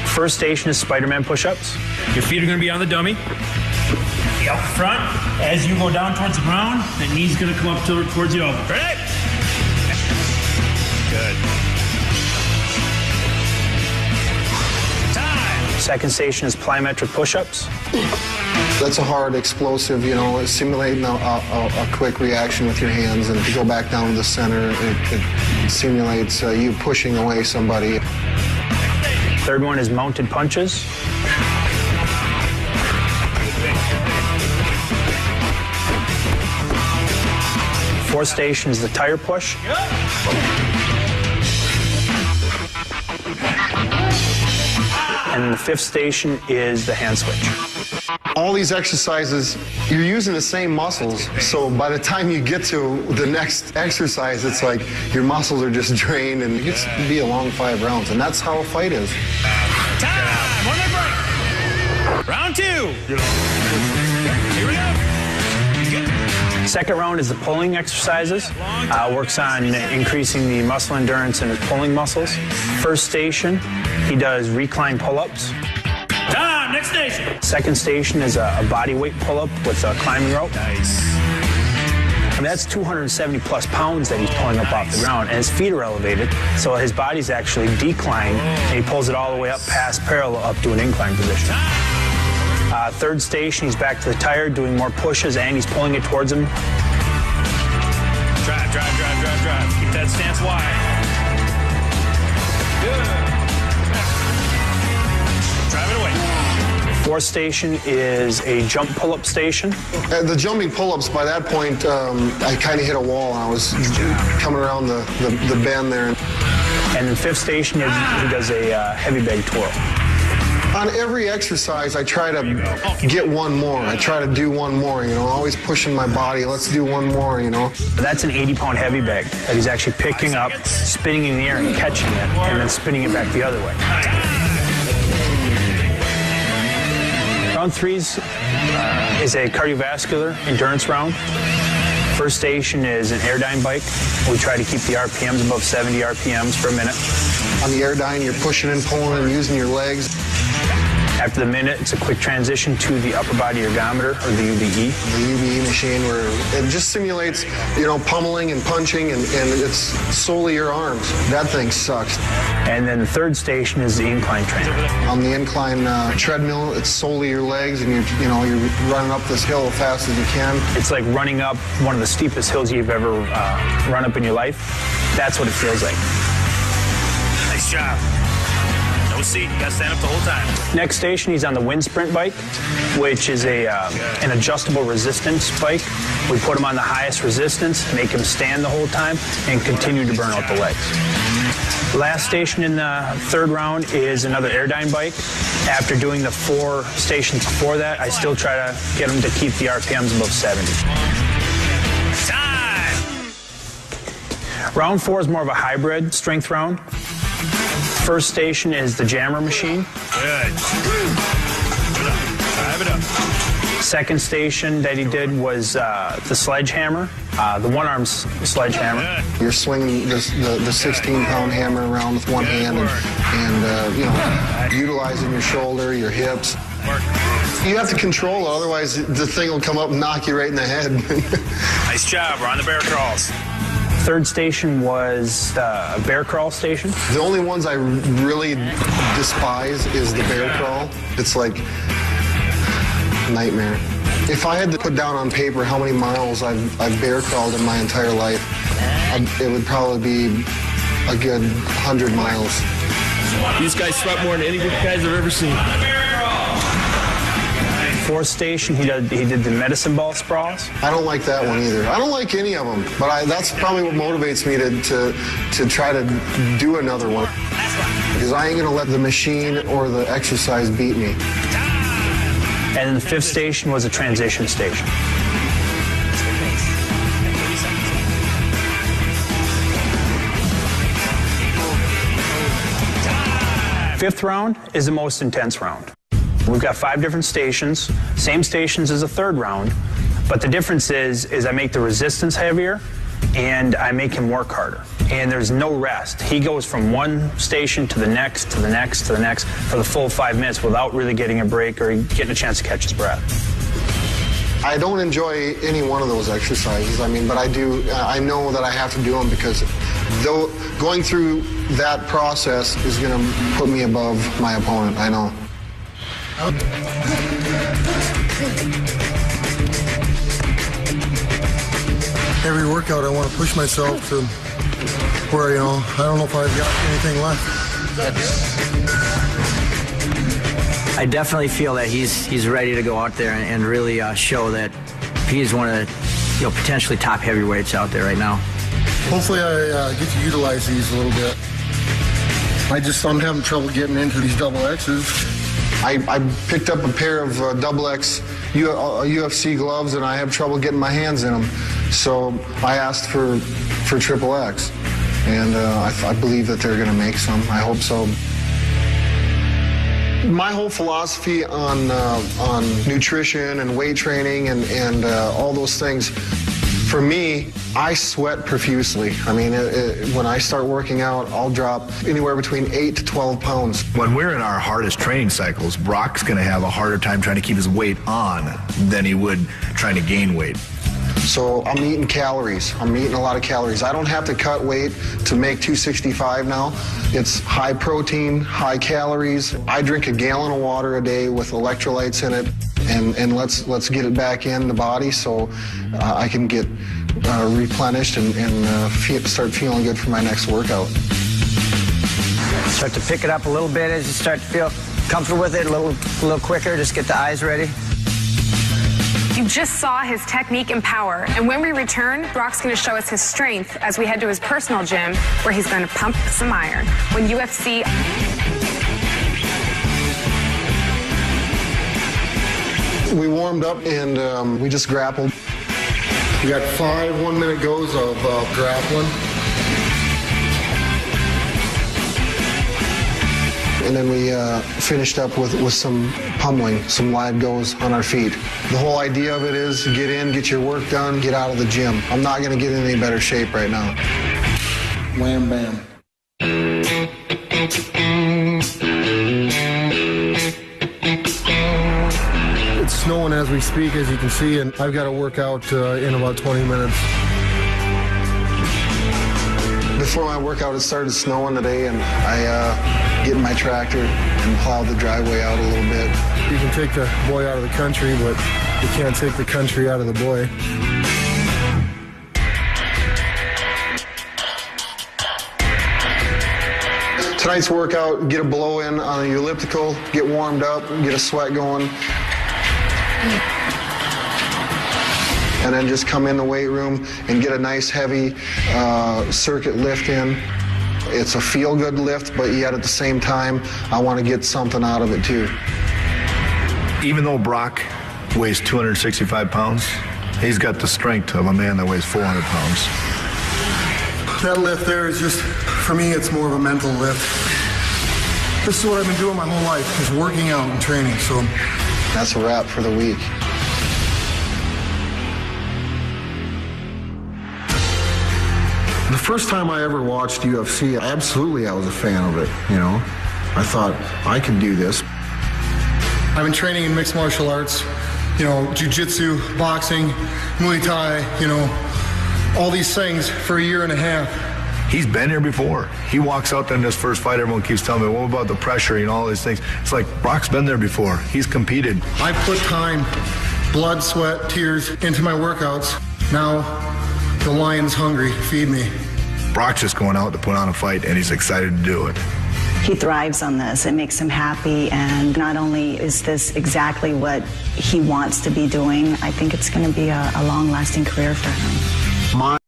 First station is Spider-Man push-ups. Your feet are going to be on the dummy. Up front, as you go down towards the ground, the knee's going to come up towards the elbow. Ready? Good. Time. Second station is plyometric push-ups. That's a hard, explosive, simulating a quick reaction with your hands. And if you go back down to the center, it simulates you pushing away somebody. Third one is mounted punches. Fourth station is the tire push. And the fifth station is the hand switch. All these exercises, you're using the same muscles, so by the time you get to the next exercise, it's like your muscles are just drained, and it gets to be a long 5 rounds, and that's how a fight is. Time! 1 minute break. Round 2. Here we go. Second round is the pulling exercises. Works on increasing the muscle endurance in his pulling muscles. First station, he does recline pull-ups. Time! Next station. Second station is a body weight pull-up with a climbing rope. Nice. And that's 270 plus pounds that he's pulling up off the ground, and his feet are elevated, so his body's actually declined, and he pulls it all the way up past parallel up to an incline position. Third station, he's back to the tire, doing more pushes, and he's pulling it towards him. Drive. Keep that stance wide. Good. Drive it away. Fourth station is a jump pull-up station. The jumping pull-ups, by that point, I kind of hit a wall, and I was coming around the bend there. And the fifth station is he does a heavy bag twirl. On every exercise, I try to get one more. I try to do one more, always pushing my body. Let's do one more, That's an 80-pound heavy bag that he's actually picking up, spinning in the air and catching it, and then spinning it back the other way. Round 3 is a cardiovascular endurance round. First station is an airdyne bike. We try to keep the RPMs above 70 RPMs for a minute. On the airdyne, you're pushing and pulling and using your legs. After the minute, it's a quick transition to the upper body ergometer, or the UBE. The UBE machine, where it just simulates, pummeling and punching, and it's solely your arms. That thing sucks. And then the third station is the incline training. On the incline treadmill, it's solely your legs, and you're running up this hill as fast as you can. It's like running up one of the steepest hills you've ever run up in your life. That's what it feels like. Nice job. No seat, you gotta stand up the whole time. Next station, he's on the wind sprint bike, which is an adjustable resistance bike. We put him on the highest resistance, make him stand the whole time, and continue to burn out the legs. Last station in the third round is another airdyne bike. After doing the 4 stations before that, I still try to get him to keep the RPMs above 70. Time! Round 4 is more of a hybrid strength round. First station is the jammer machine. Good. Drive it up. Second station that he did was the sledgehammer, the one-arm sledgehammer. Good. You're swinging the 16-pound hammer around with one hand and utilizing your shoulder, your hips. You have to control it, otherwise the thing will come up and knock you right in the head. Nice job. We're on the bear crawls. Third station was a bear crawl station. The only ones I really despise is the bear crawl. It's like a nightmare. If I had to put down on paper how many miles I've bear crawled in my entire life, it would probably be a good 100 miles. These guys sweat more than any of you guys I've ever seen. Fourth station, he did the medicine ball sprawls. I don't like that one either. I don't like any of them, but that's probably what motivates me to try to do another one. Because I ain't gonna let the machine or the exercise beat me. And the fifth station was a transition station. Fifth round is the most intense round. We've got 5 different stations, same stations as the third round, but the difference is I make the resistance heavier and I make him work harder. and there's no rest. He goes from one station to the next, to the next, to the next for the full 5 minutes without really getting a break or getting a chance to catch his breath. I don't enjoy any one of those exercises. I mean, but I do. I know that I have to do them because though going through that process is going to put me above my opponent. I know. Every workout, I want to push myself to where, I don't know if I've got anything left. I definitely feel that he's ready to go out there and really show that he's one of the potentially top heavyweights out there right now. Hopefully I get to utilize these a little bit. I'm having trouble getting into these double X's. I picked up a pair of double X UFC gloves, and I have trouble getting my hands in them. So I asked for triple X, and I believe that they're going to make some. I hope so. My whole philosophy on nutrition and weight training and all those things, for me, I sweat profusely. I mean, when I start working out, I'll drop anywhere between 8 to 12 pounds. When we're in our hardest training cycles, Brock's going to have a harder time trying to keep his weight on than he would trying to gain weight. So I'm eating calories. I'm eating a lot of calories. I don't have to cut weight to make 265 now. It's high protein, high calories. I drink a gallon of water a day with electrolytes in it, and let's get it back in the body so I can get replenished and start feeling good for my next workout. Start to pick it up a little bit as you start to feel comfortable with it, a little quicker. Just get the eyes ready. You just saw his technique and power, and when we return, Brock's going to show us his strength as we head to his personal gym where he's going to pump some iron. When UFC... We warmed up and we just grappled. We got 5 1-minute goes of grappling. And then we finished up with some pummeling, some live goes on our feet. The whole idea of it is to get in, get your work done, get out of the gym. I'm not going to get in any better shape right now. Wham, bam. It's snowing as we speak, as you can see, and I've got to work out in about 20 minutes. Before my workout, it started snowing today, and I get in my tractor and plow the driveway out a little bit. You can take the boy out of the country, but you can't take the country out of the boy. Tonight's workout, get a blow in on the elliptical, get warmed up, get a sweat going. And then just come in the weight room and get a nice heavy circuit lift in. It's a feel-good lift, but yet at the same time, I want to get something out of it too. Even though Brock weighs 265 pounds, he's got the strength of a man that weighs 400 pounds. That lift there is just, for me, it's more of a mental lift. This is what I've been doing my whole life, is working out and training, so. That's a wrap for the week. The first time I ever watched UFC, absolutely I was a fan of it, I thought, I can do this. I've been training in mixed martial arts, jiu-jitsu, boxing, Muay Thai, all these things for a year and a half. He's been here before. He walks out there in his first fight, everyone keeps telling me, what about the pressure, all these things. It's like, Brock's been there before. He's competed. I put time, blood, sweat, tears into my workouts. Now, the lion's hungry. Feed me. Brock's just going out to put on a fight, and he's excited to do it. He thrives on this. It makes him happy, and not only is this exactly what he wants to be doing, I think it's going to be a long-lasting career for him.